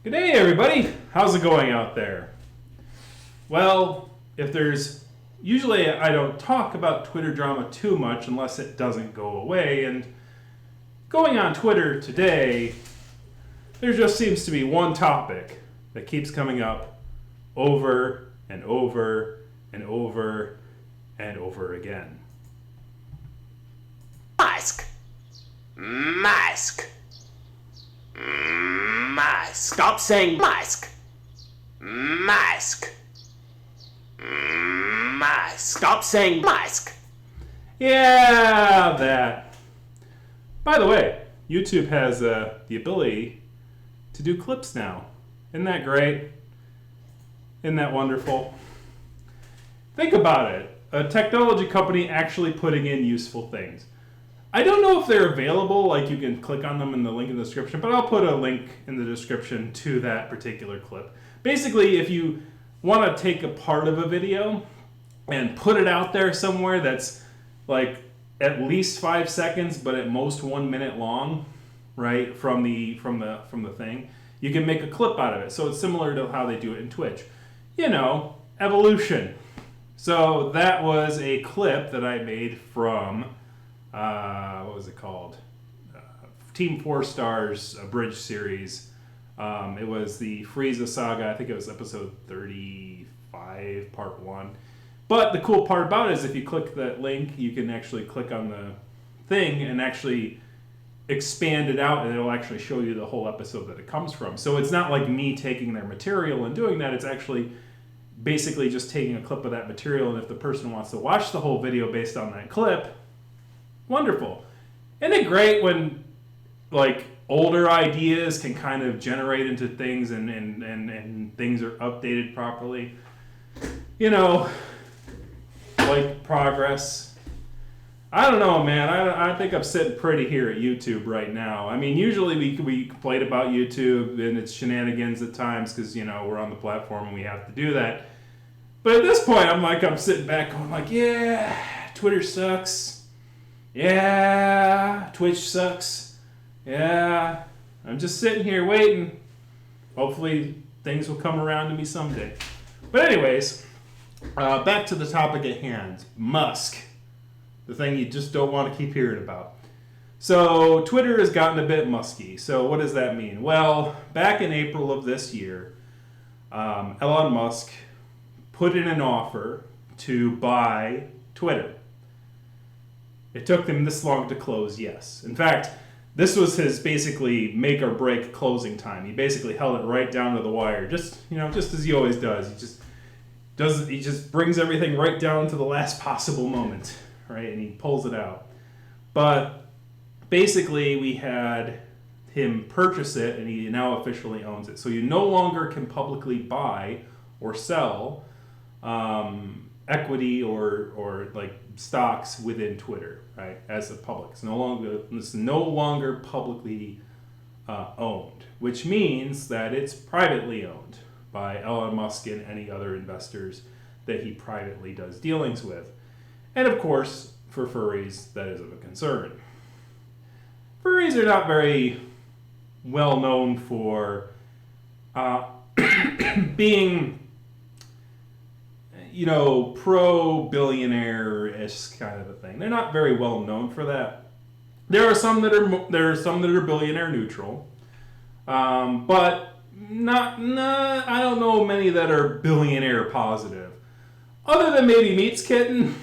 Good day, everybody. How's it going out there? Well, usually I don't talk about Twitter drama too much unless it doesn't go away, and going on Twitter today, there just seems to be one topic that keeps coming up over and over and over and over again. Musk. Musk. Musk. Stop saying Musk. Musk. Musk. Stop saying Musk. Yeah, that. By the way, YouTube has the ability to do clips now. Isn't that great? Isn't that wonderful? Think about it. A technology company actually putting in useful things. I don't know if they're available, like you can click on them in the link in the description, but I'll put a link in the description to that particular clip. Basically, if you want to take a part of a video and put it out there somewhere that's like at least 5 seconds, but at most 1 minute long, right, from the thing, you can make a clip out of it. So it's similar to how they do it in Twitch. You know, evolution. So that was a clip that I made from what was it called? Team 4 Stars Bridge series. It was the Frieza saga. I think it was episode 35, part 1. But the cool part about it is if you click that link, you can actually click on the thing and actually expand it out, and it'll actually show you the whole episode that it comes from. So it's not like me taking their material and doing that. It's actually basically just taking a clip of that material, and if the person wants to watch the whole video based on that clip, wonderful. Isn't it great when like older ideas can kind of generate into things and things are updated properly? You know, like progress. I don't know, man. I think I'm sitting pretty here at YouTube right now. I mean, usually we complain about YouTube and its shenanigans at times because, you know, we're on the platform and we have to do that. But at this point, I'm sitting back going like, yeah, Twitter sucks. Yeah, Twitch sucks. Yeah, I'm just sitting here waiting. Hopefully things will come around to me someday. But anyways, back to the topic at hand. Musk. The thing you just don't want to keep hearing about. So Twitter has gotten a bit musky. So what does that mean? Well, back in April of this year, Elon Musk put in an offer to buy Twitter. It took them this long to close, yes. In fact, this was his basically make or break closing time. He basically held it right down to the wire, just as he always does. He just brings everything right down to the last possible moment, right? And he pulls it out. But basically, we had him purchase it, and he now officially owns it. So you no longer can publicly buy or sell equity or like stocks within Twitter, right? As a public, it's no longer publicly owned, which means that it's privately owned by Elon Musk and any other investors that he privately does dealings with. And of course, for furries, that is of a concern. Furries are not very well known for being, you know, pro-billionaire-ish kind of a thing. They're not very well known for that. There are some that are billionaire neutral, but I don't know many that are billionaire positive. Other than maybe Meat's Kitten,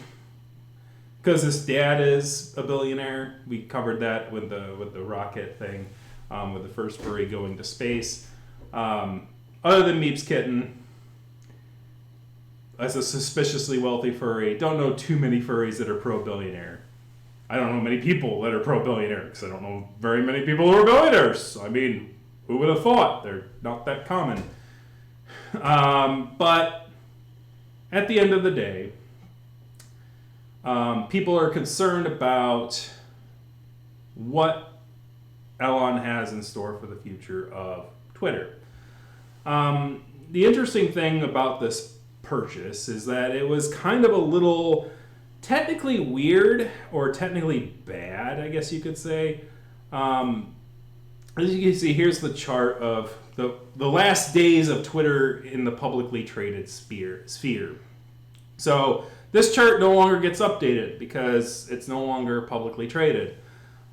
because his dad is a billionaire. We covered that with the rocket thing, with the first furry going to space. Other than Meep's Kitten, as a suspiciously wealthy furry, don't know too many furries that are pro-billionaire. I don't know many people that are pro-billionaire, because I don't know very many people who are billionaires. I mean, who would have thought? They're not that common. But at the end of the day, people are concerned about what Elon has in store for the future of Twitter. The interesting thing about this purchase is that it was kind of a little technically weird or technically bad, I guess you could say. as you can see, here's the chart of the last days of Twitter in the publicly traded sphere. So this chart no longer gets updated because it's no longer publicly traded.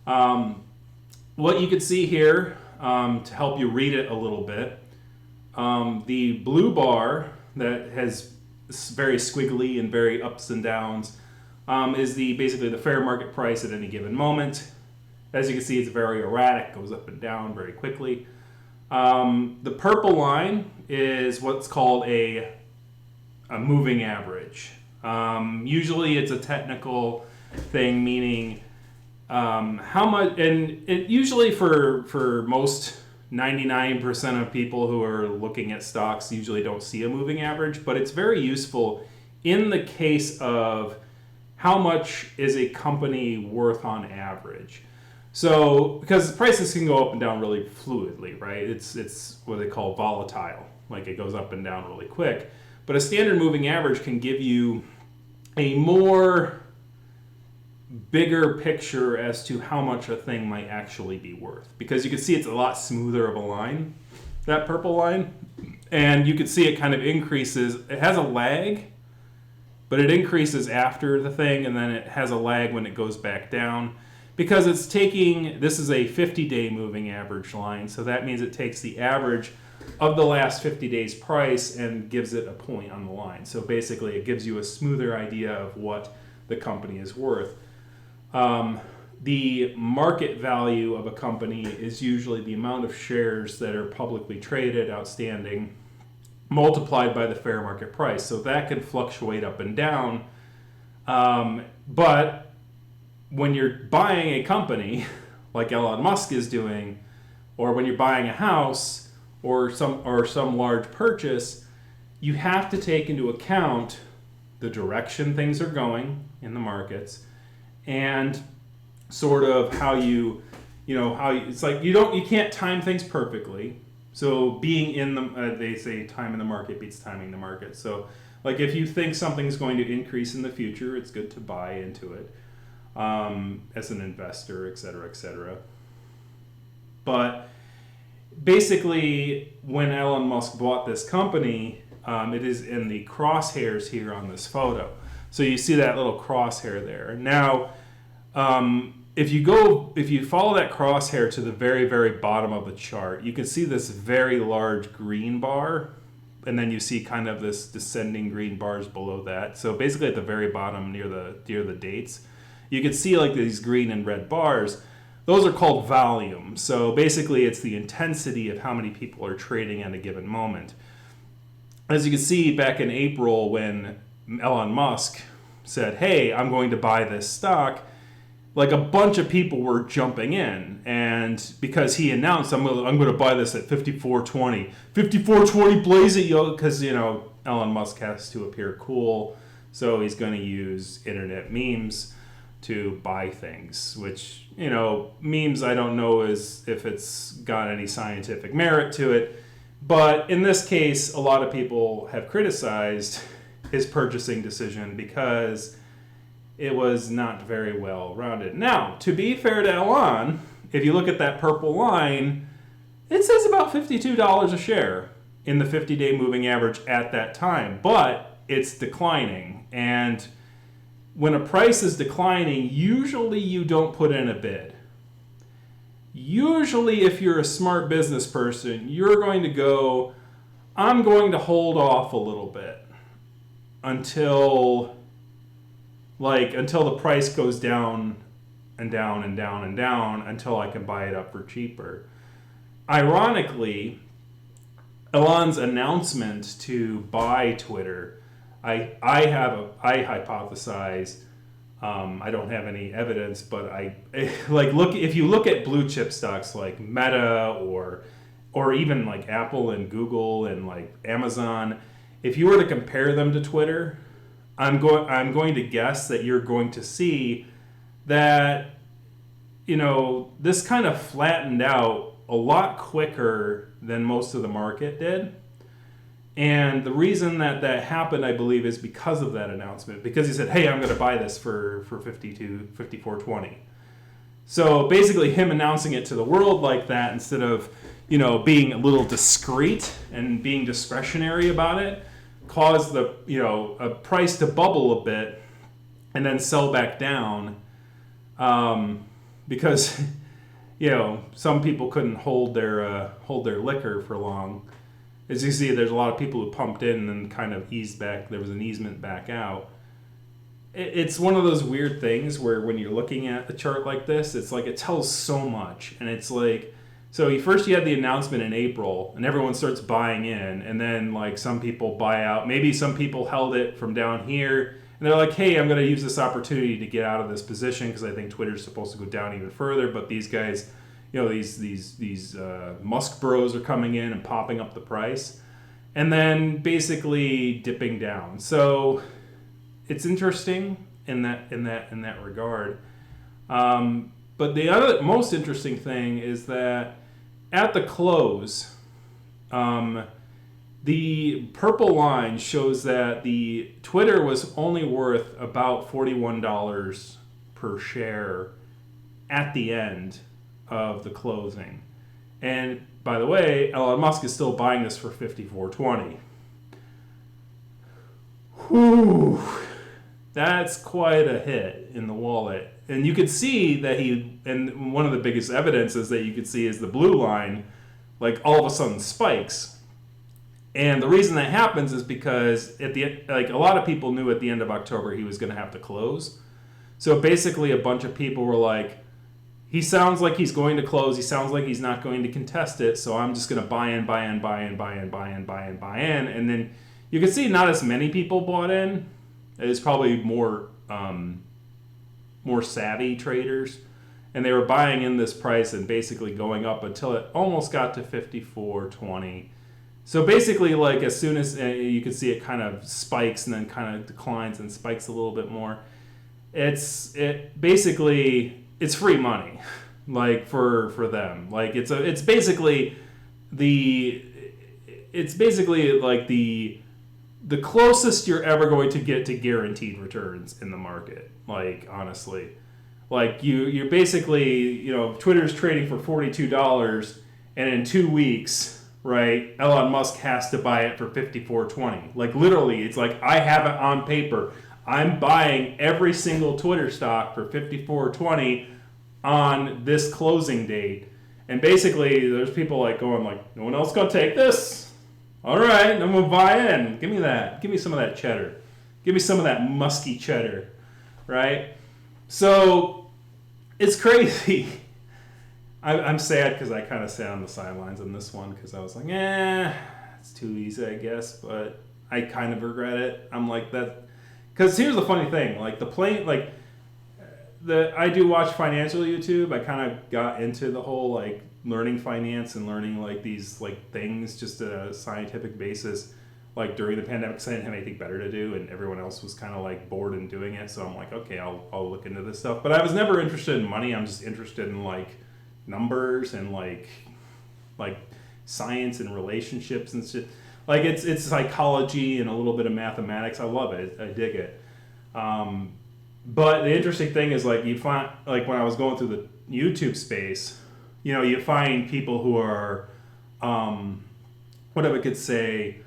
What you can see here, to help you read it a little bit, the blue bar that has very squiggly and very ups and downs is basically the fair market price at any given moment. As you can see, it's very erratic, goes up and down very quickly. The purple line is what's called a moving average. Usually it's a technical thing, meaning how much, and it usually for most 99% of people who are looking at stocks usually don't see a moving average, but it's very useful in the case of how much is a company worth on average. So, because prices can go up and down really fluidly, right? It's what they call volatile, like it goes up and down really quick. But a standard moving average can give you a more bigger picture as to how much a thing might actually be worth. Because you can see it's a lot smoother of a line, that purple line. And you can see it kind of increases. It has a lag, but it increases after the thing, and then it has a lag when it goes back down. Because it's taking, this is a 50-day moving average line, so that means it takes the average of the last 50 days price and gives it a point on the line. So basically it gives you a smoother idea of what the company is worth. The market value of a company is usually the amount of shares that are publicly traded, outstanding, multiplied by the fair market price. So that can fluctuate up and down. But when you're buying a company like Elon Musk is doing, or when you're buying a house or some large purchase, you have to take into account the direction things are going in the markets and sort of how it's like you can't time things perfectly. So being in the they say time in the market beats timing the market. So like if you think something's going to increase in the future, it's good to buy into it. As an investor, et cetera, et cetera. But basically, when Elon Musk bought this company, it is in the crosshairs here on this photo. So you see that little crosshair there. Now, if you follow that crosshair to the very, very bottom of the chart, you can see this very large green bar, and then you see kind of this descending green bars below that. So basically at the very bottom near the dates, you can see like these green and red bars. Those are called volume. So basically it's the intensity of how many people are trading at a given moment. As you can see back in April when Elon Musk said, hey, I'm going to buy this stock, like a bunch of people were jumping in. And because he announced, I'm going to buy this at $54.20. $54.20, blaze it, yo, because, Elon Musk has to appear cool. So he's going to use internet memes to buy things, which, memes I don't know if it's got any scientific merit to it. But in this case, a lot of people have criticized his purchasing decision because it was not very well rounded. Now, to be fair to Elon, if you look at that purple line, it says about $52 a share in the 50-day moving average at that time, but it's declining. And when a price is declining, usually you don't put in a bid. Usually, if you're a smart business person, you're going to go, I'm going to hold off a little bit until the price goes down and down and down and down until I can buy it up for cheaper. Ironically, Elon's announcement to buy Twitter, I hypothesize, I don't have any evidence, but if you look at blue chip stocks like Meta or even like Apple and Google and like Amazon, if you were to compare them to Twitter, I'm going to guess that you're going to see that this kind of flattened out a lot quicker than most of the market did. And the reason that happened, I believe, is because of that announcement. Because he said, hey, I'm going to buy this for $54.20. So basically him announcing it to the world like that instead of, being a little discreet and being discretionary about it caused the, a price to bubble a bit and then sell back down because, some people couldn't hold their liquor for long. As you see, there's a lot of people who pumped in and then kind of eased back. There was an easement back out. It's one of those weird things where when you're looking at the chart like this, it's like it tells so much. And it's like, so you had the announcement in April and everyone starts buying in. And then like some people buy out. Maybe some people held it from down here. And they're like, hey, I'm going to use this opportunity to get out of this position because I think Twitter's supposed to go down even further. But these guys, these Musk bros are coming in and popping up the price. And then basically dipping down. So it's interesting in that regard. But the other most interesting thing is that at the close, the purple line shows that the Twitter was only worth about $41 per share at the end of the closing. And by the way, Elon Musk is still buying this for $54.20. Whew. That's quite a hit in the wallet. And you could see that and one of the biggest evidences that you could see is the blue line, like all of a sudden spikes. And the reason that happens is because a lot of people knew at the end of October he was going to have to close. So basically a bunch of people were like, he sounds like he's going to close. He sounds like he's not going to contest it. So I'm just going to buy in. And then you can see not as many people bought in. It's probably more savvy traders, and they were buying in this price and basically going up until it almost got to $54.20. So basically, like as soon as you can see it kind of spikes and then kind of declines and spikes a little bit more. It's free money, like for them. Like it's basically like the closest you're ever going to get to guaranteed returns in the market. Like, honestly. Like, you're basically, Twitter's trading for $42, and in 2 weeks, right, Elon Musk has to buy it for $54.20. Like, literally, it's like, I have it on paper. I'm buying every single Twitter stock for $54.20 on this closing date. And basically, there's people like going like, no one else gonna take this? All right, I'm going to buy in. Give me that. Give me some of that cheddar. Give me some of that musky cheddar, right? So it's crazy. I'm sad because I kind of sat on the sidelines on this one because I was like, it's too easy, I guess. But I kind of regret it. I'm like that. Because here's the funny thing. Like I do watch financial YouTube. I kind of got into the whole like learning finance and learning like these like things just at a scientific basis like during the pandemic because I didn't have anything better to do and everyone else was kind of like bored and doing it, so I'm like, okay, I'll look into this stuff. But I was never interested in money. I'm just interested in like numbers and like science and relationships and shit. Like it's psychology and a little bit of mathematics. I love it. I dig it. But the interesting thing is like you find like when I was going through the YouTube space, you find people who are, what I could say,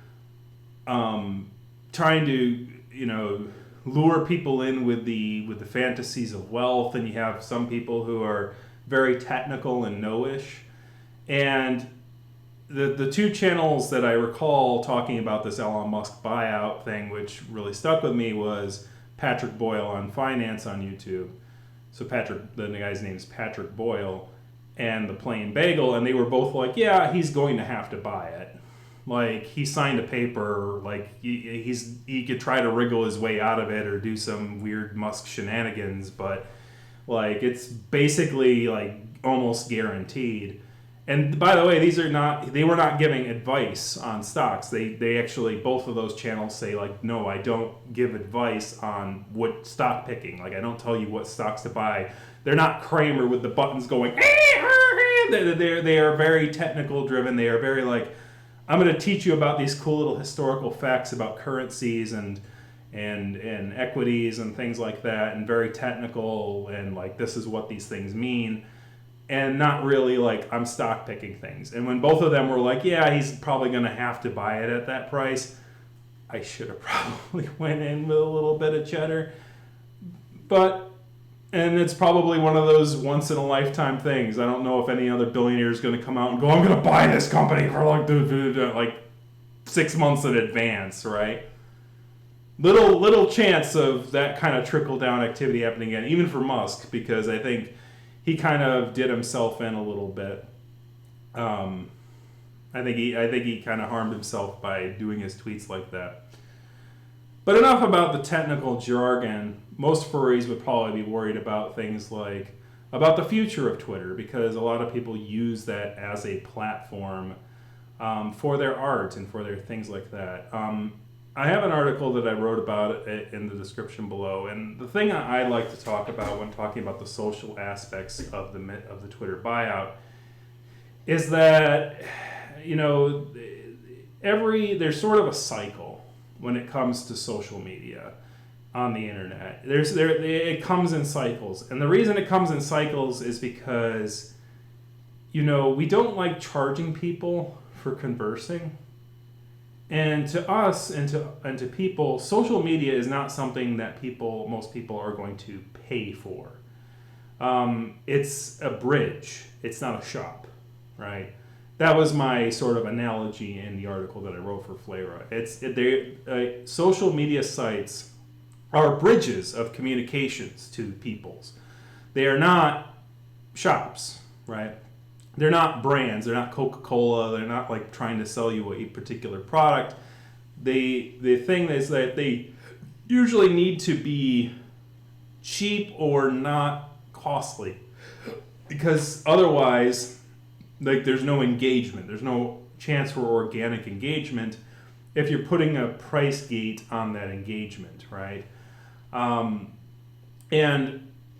trying to, lure people in with the fantasies of wealth, and you have some people who are very technical and know-ish. And the two channels that I recall talking about this Elon Musk buyout thing, which really stuck with me, was Patrick Boyle on Finance on YouTube. So the guy's name is Patrick Boyle, and the Plain Bagel, and they were both like, yeah, he's going to have to buy it. Like, he signed a paper, like, he could try to wriggle his way out of it or do some weird Musk shenanigans, but, like, it's basically, like, almost guaranteed. And, by the way, they were not giving advice on stocks. They actually, both of those channels say, like, no, I don't give advice on what stock picking. Like, I don't tell you what stocks to buy. They're not Kramer with the buttons going, they are very technical driven. They are very like, I'm going to teach you about these cool little historical facts about currencies and and equities and things like that, and very technical, and like this is what these things mean, and not really like I'm stock picking things. And when both of them were like, yeah, he's probably going to have to buy it at that price, I should have probably went in with a little bit of cheddar. But, and it's probably one of those once in a lifetime things. I don't know if any other billionaire is going to come out and go, I'm going to buy this company for like 6 months in advance, right? Little chance of that kind of trickle down activity happening again, even for Musk, because I think he kind of did himself in a little bit. I think he kind of harmed himself by doing his tweets like that. But enough about the technical jargon. Most furries would probably be worried about things like about the future of Twitter, because a lot of people use that as a platform for their art and for their things like that. I have an article that I wrote about it in the description below, and the thing I like to talk about when talking about the social aspects of the Twitter buyout is that, you know, there's sort of a cycle when it comes to social media on the internet. It comes in cycles, and the reason it comes in cycles is because, you know, we don't like charging people for conversing. And to us and to people, social media is not something that most people are going to pay for. It's a bridge. It's not a shop, right? That was my sort of analogy in the article that I wrote for Flera. Social media sites are bridges of communications to peoples. They are not shops, right? They're not brands. They're not Coca-Cola. They're not like trying to sell you a particular product. The thing is that they usually need to be cheap or not costly, because otherwise, like, there's no engagement. There's no chance for organic engagement if you're putting a price gate on that engagement, right? And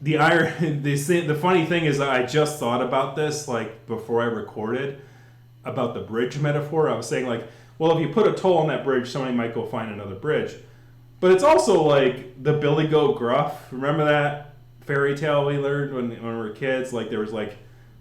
the funny thing is that I just thought about this like before I recorded about the bridge metaphor. I was saying like, well, if you put a toll on that bridge, somebody might go find another bridge. But it's also like the Billy Goat Gruff. Remember that fairy tale we learned when we were kids? Like there was like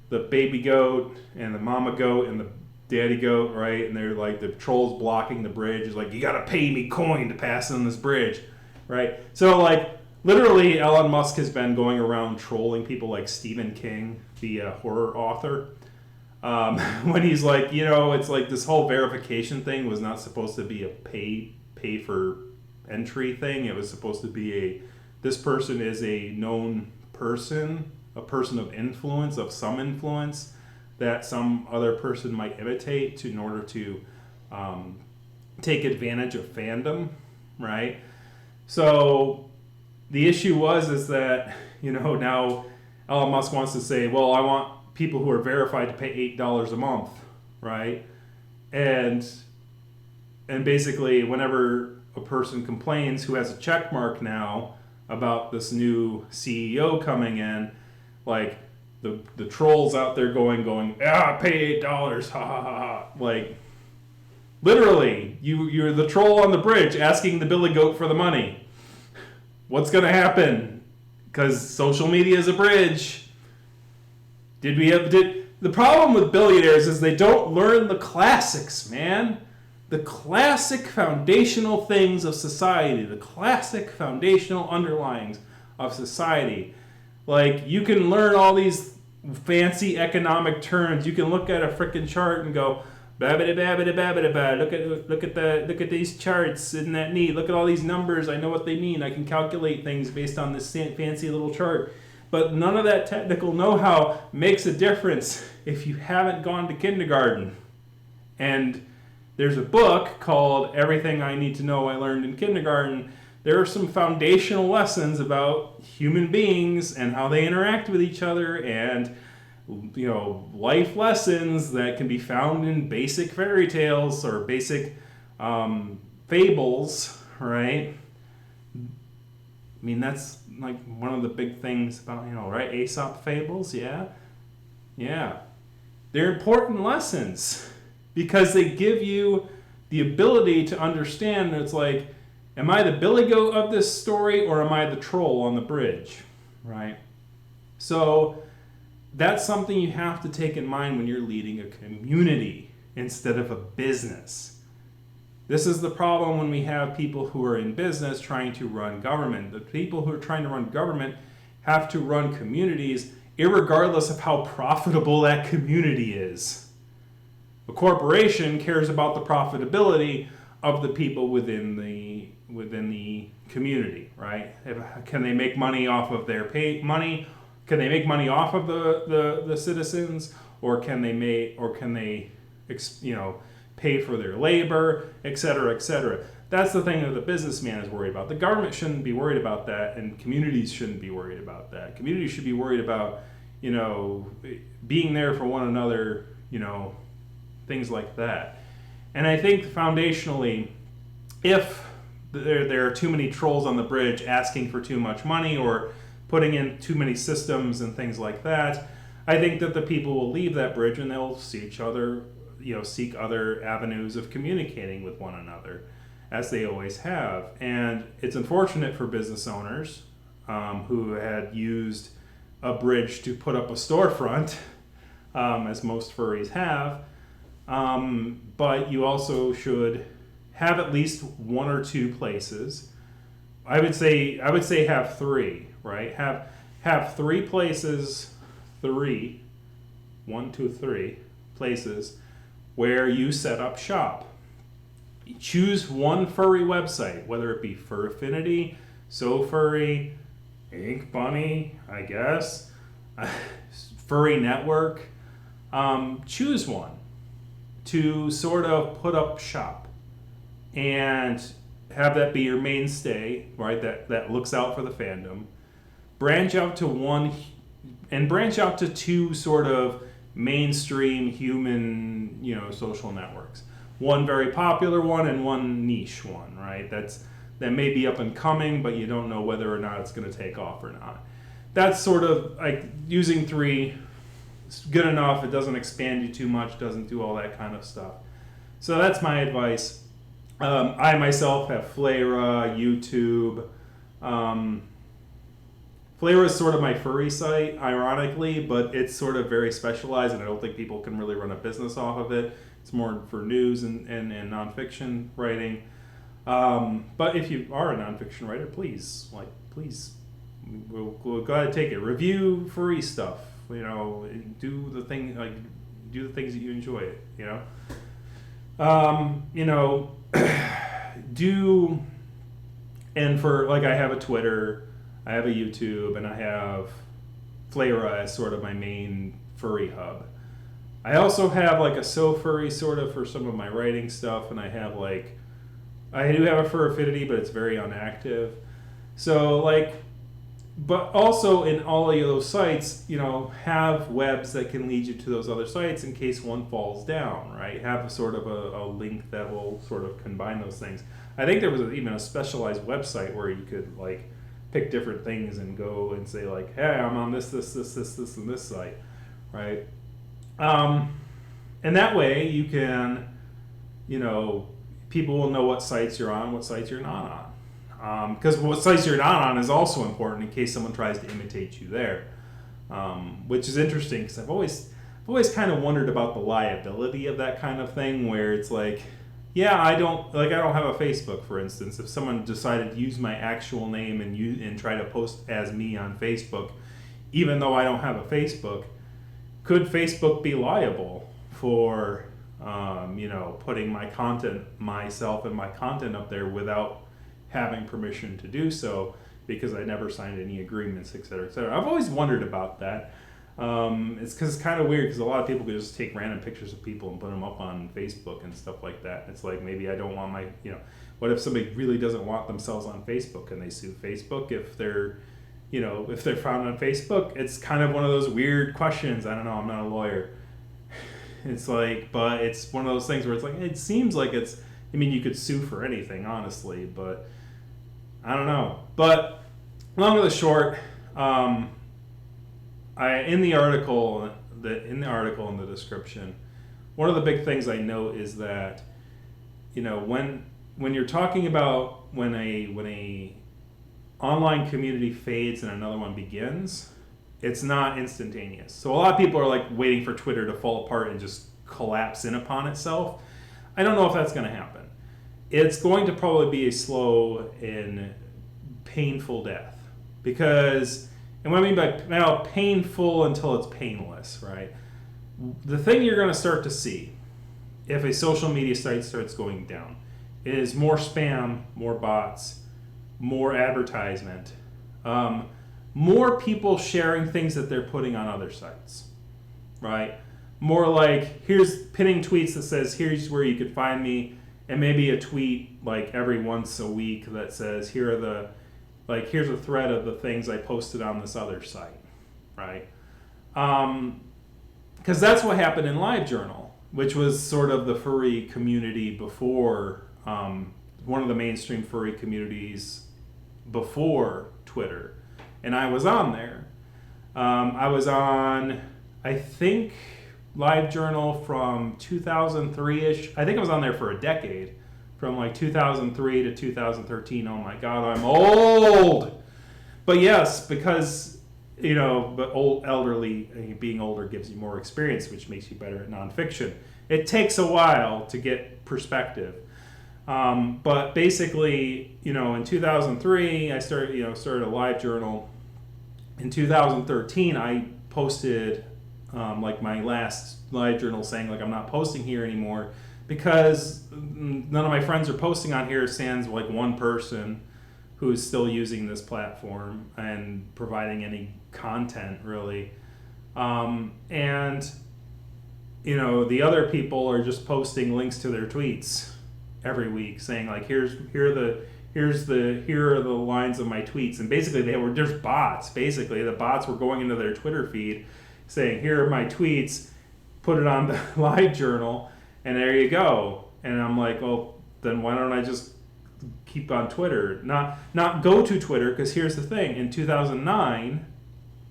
the baby goat and the mama goat and the daddy goat, right? And they're like the trolls blocking the bridge. It's like, you gotta pay me coin to pass on this bridge, right? So like, literally, Elon Musk has been going around trolling people like Stephen King, the horror author, when he's like, you know, it's like this whole verification thing was not supposed to be a pay for entry thing. It was supposed to be this person is a known person, a person of influence, of some influence, that some other person might imitate in order to take advantage of fandom, right? So the issue is that, you know, now Elon Musk wants to say, well, I want people who are verified to pay $8 a month, right? And basically, whenever a person complains who has a check mark now about this new CEO coming in, like the trolls out there going, pay $8, ha ha ha ha. Like, literally, you're the troll on the bridge asking the Billy Goat for the money. What's going to happen? Because social media is a bridge. The problem with billionaires is they don't learn the classics, man. The classic foundational things of society. The classic foundational underlyings of society. Like, you can learn all these fancy economic terms. You can look at a freaking chart and go, look at these charts, isn't that neat? Look at all these numbers, I know what they mean. I can calculate things based on this fancy little chart. But none of that technical know-how makes a difference if you haven't gone to kindergarten. And there's a book called Everything I Need to Know I Learned in Kindergarten. There are some foundational lessons about human beings and how they interact with each other, and, you know, life lessons that can be found in basic fairy tales or basic fables, right? I mean, that's like one of the big things about, you know, right? Aesop fables, yeah. They're important lessons because they give you the ability to understand. It's like, Am I the billy goat of this story, or am I the troll on the bridge, right? So that's something you have to take in mind when you're leading a community instead of a business. This is the problem when we have people who are in business trying to run government. The people who are trying to run government have to run communities irregardless of how profitable that community is. A corporation cares about the profitability of the people within the community, right? Can they make money off of their money? Can they make money off of the citizens, or can they pay for their labor, et cetera, et cetera? That's the thing that the businessman is worried about. The government shouldn't be worried about that, and communities shouldn't be worried about that. Communities should be worried about, being there for one another, things like that. And I think foundationally, if there are too many trolls on the bridge asking for too much money or putting in too many systems and things like that, I think that the people will leave that bridge and they'll see each other, seek other avenues of communicating with one another, as they always have. And it's unfortunate for business owners who had used a bridge to put up a storefront, as most furries have. But you also should have at least one or two places. I would say have three, right? Have three places, one, two, three places where you set up shop. Choose one furry website, whether it be Fur Affinity, So Furry, Ink Bunny, I guess, Furry Network. Choose one to sort of put up shop and have that be your mainstay, right? That looks out for the fandom. Branch out to two sort of mainstream human, social networks. One very popular one and one niche one, right? That may be up and coming, but you don't know whether or not it's going to take off or not. That's sort of like using three. It's good enough. It doesn't expand you too much. Doesn't do all that kind of stuff. So that's my advice. I myself have Flayra, YouTube. Flayra is sort of my furry site, ironically, but it's sort of very specialized, and I don't think people can really run a business off of it. It's more for news and nonfiction writing. But if you are a nonfiction writer, please, we'll go ahead and take it. Review furry stuff. Do the things that you enjoy. And for I have a Twitter, I have a YouTube, and I have Flayra as sort of my main furry hub. I also have a So Furry sort of for some of my writing stuff, and I do have a Fur Affinity, but it's very inactive. So but also in all of those sites, have webs that can lead you to those other sites in case one falls down, right? Have a sort of a link that will sort of combine those things. I think there was even a specialized website where you could pick different things and go and say hey, I'm on this, and this site, right? And that way you can, people will know what sites you're on, what sites you're not on. Because what sites you're not on is also important in case someone tries to imitate you there, which is interesting because I've always kind of wondered about the liability of that kind of thing, where it's I don't have a Facebook, for instance. If someone decided to use my actual name and try to post as me on Facebook, even though I don't have a Facebook, could Facebook be liable for putting myself and my content up there without having permission to do so, because I never signed any agreements, et cetera, et cetera. I've always wondered about that. It's because it's kind of weird, because a lot of people could just take random pictures of people and put them up on Facebook and stuff like that. It's maybe I don't want my, what if somebody really doesn't want themselves on Facebook and they sue Facebook if they're found on Facebook? It's kind of one of those weird questions. I don't know. I'm not a lawyer. It's but it's one of those things where it's it seems like it's, you could sue for anything, honestly, but I don't know. But long or the short, in the article in the description, one of the big things I note is that, when when you're talking about when a online community fades and another one begins, it's not instantaneous. So a lot of people are like waiting for Twitter to fall apart and just collapse in upon itself. I don't know if that's going to happen. It's going to probably be a slow and painful death. Because, and what I mean by now, painful until it's painless, right? The thing you're going to start to see if a social media site starts going down is more spam, more bots, more advertisement, more people sharing things that they're putting on other sites, right? More like, here's pinning tweets that says, here's where you could find me, and maybe a tweet like every once a week that says, here's a thread of the things I posted on this other site, right? Because that's what happened in LiveJournal, which was sort of the furry community before, one of the mainstream furry communities before Twitter. And I was on there. I was on, I think, LiveJournal from 2003-ish. I think I was on there for a decade. From like 2003 to 2013. Oh my God, I'm old! But yes, because, but being older gives you more experience, which makes you better at nonfiction. It takes a while to get perspective. But basically, in 2003, I started a LiveJournal. In 2013, I posted my last LiveJournal saying I'm not posting here anymore because none of my friends are posting on here, sans like one person who is still using this platform and providing any content really. The other people are just posting links to their tweets every week saying here are the lines of my tweets, and basically they were just bots. Basically the bots were going into their Twitter feed saying, here are my tweets, put it on the LiveJournal, and there you go. And I'm like, well, then why don't I just keep on Twitter? Not go to Twitter, because here's the thing. In 2009,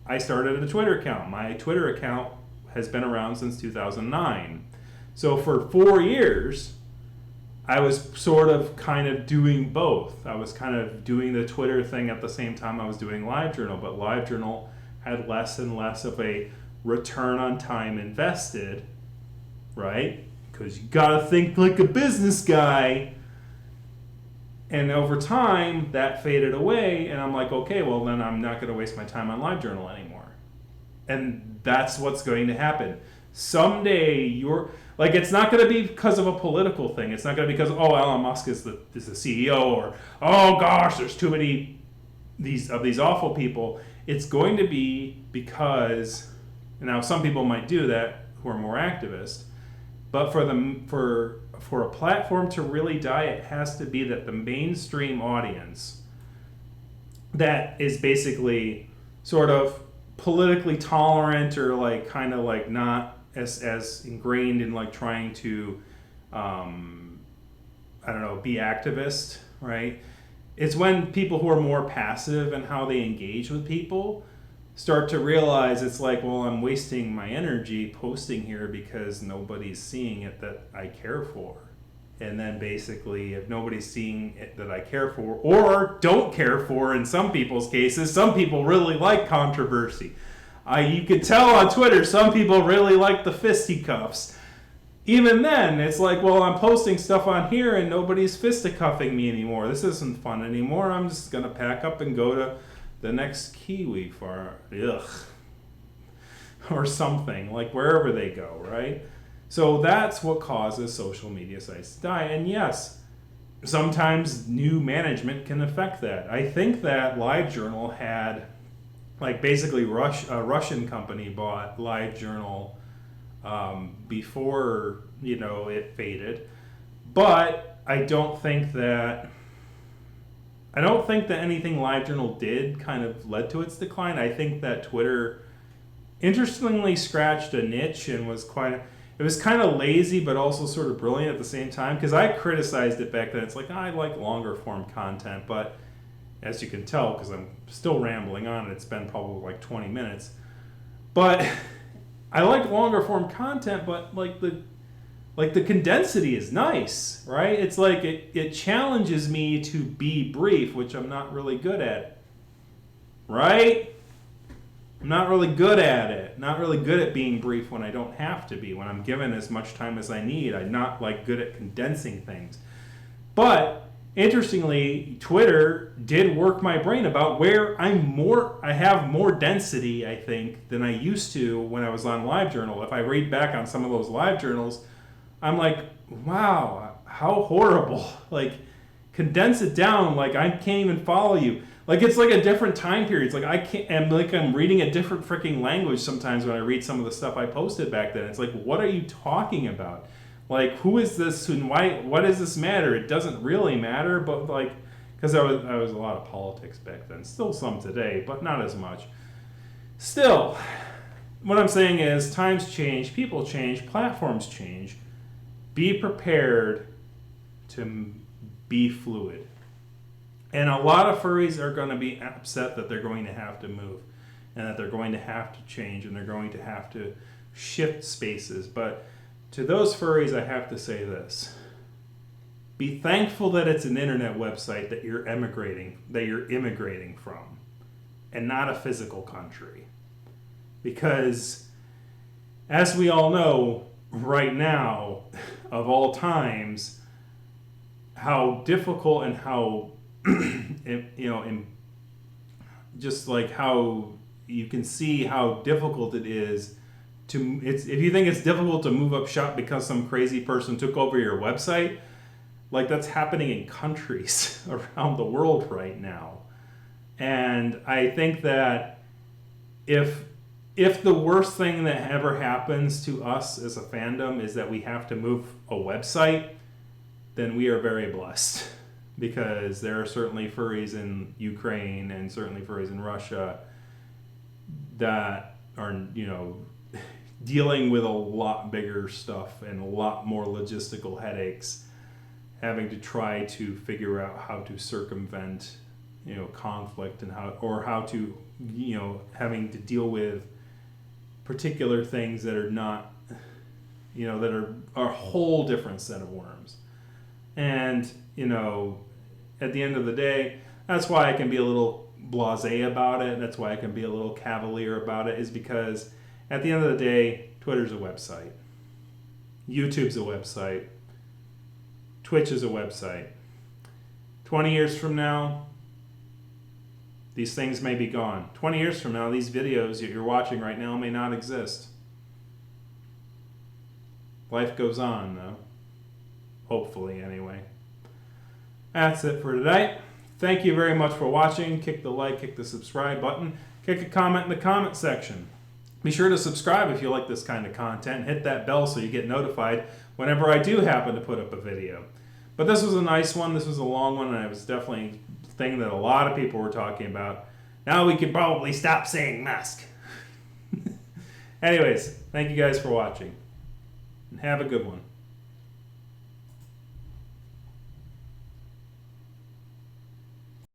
I started a Twitter account. My Twitter account has been around since 2009. So for 4 years, I was sort of kind of doing both. I was kind of doing the Twitter thing at the same time I was doing LiveJournal, but LiveJournal had less and less of a return on time invested, right? Because you gotta think like a business guy. And over time, that faded away, and I'm like, okay, well then I'm not gonna waste my time on LiveJournal anymore. And that's what's going to happen. Someday it's not going to be because of a political thing. It's not going to be because, Elon Musk is the CEO, or, oh gosh, there's too many of these awful people. It's going to be because, now some people might do that who are more activist, but for a platform to really die, it has to be that the mainstream audience that is basically sort of politically tolerant or not as ingrained in trying to be activist, right? It's when people who are more passive in how they engage with people start to realize it's I'm wasting my energy posting here because nobody's seeing it that I care for. And then basically, if nobody's seeing it that I care for, or don't care for in some people's cases, some people really like controversy. You could tell on Twitter, some people really like the fisticuffs. Even then, it's I'm posting stuff on here and nobody's fisticuffing me anymore. This isn't fun anymore. I'm just going to pack up and go to the next Kiwi farm. Or something, wherever they go, right? So that's what causes social media sites to die. And yes, sometimes new management can affect that. I think that LiveJournal had, basically a Russian company bought LiveJournal before, it faded. But I don't think that anything LiveJournal did kind of led to its decline. I think that Twitter interestingly scratched a niche and it was kind of lazy, but also sort of brilliant at the same time. Because I criticized it back then. It's I like longer form content, but as you can tell, because I'm still rambling on, it's been probably 20 minutes. But I like longer form content, but Like the condensity is nice, right? It's like it challenges me to be brief, which I'm not really good at, right? I'm not really good at it. Not really good at being brief when I don't have to be. When I'm given as much time as I need, I'm not like good at condensing things. But interestingly, Twitter did work my brain about where I have more density, I think, than I used to when I was on LiveJournal. If I read back on some of those live journals, I'm like, wow, how horrible. Like, condense it down. Like, I can't even follow you. Like, it's like a different time period. It's like I'm reading a different freaking language sometimes when I read some of the stuff I posted back then. It's like, what are you talking about? Like, who is this and why? What does this matter? It doesn't really matter, but like, because I was a lot of politics back then. Still some today, but not as much. Still, what I'm saying is times change, people change, platforms change. Be prepared to be fluid. And a lot of furries are going to be upset that they're going to have to move and that they're going to have to change and they're going to have to shift spaces. But to those furries, I have to say this. Be thankful that it's an internet website that you're immigrating from and not a physical country. Because as we all know, right now, of all times, how difficult and how just like how you can see how difficult it is if you think it's difficult to move up shop because some crazy person took over your website, like that's happening in countries around the world right now. And I think that if the worst thing that ever happens to us as a fandom is that we have to move a website, then we are very blessed. Because there are certainly furries in Ukraine and certainly furries in Russia that are, dealing with a lot bigger stuff and a lot more logistical headaches, having to try to figure out how to circumvent, conflict and how to, having to deal with particular things that are not, that are a whole different set of worms. And, at the end of the day, that's why I can be a little blasé about it. That's why I can be a little cavalier about it, is because at the end of the day, Twitter's a website. YouTube's a website. Twitch is a website. 20 years from now, these things may be gone. 20 years from now, these videos that you're watching right now may not exist. Life goes on, though. Hopefully, anyway. That's it for today. Thank you very much for watching. Kick the like, kick the subscribe button. Kick a comment in the comment section. Be sure to subscribe if you like this kind of content. Hit that bell so you get notified whenever I do happen to put up a video. But this was a nice one. This was a long one, and it was definitely a thing that a lot of people were talking about. Now we can probably stop saying mask. Anyways, thank you guys for watching. And have a good one.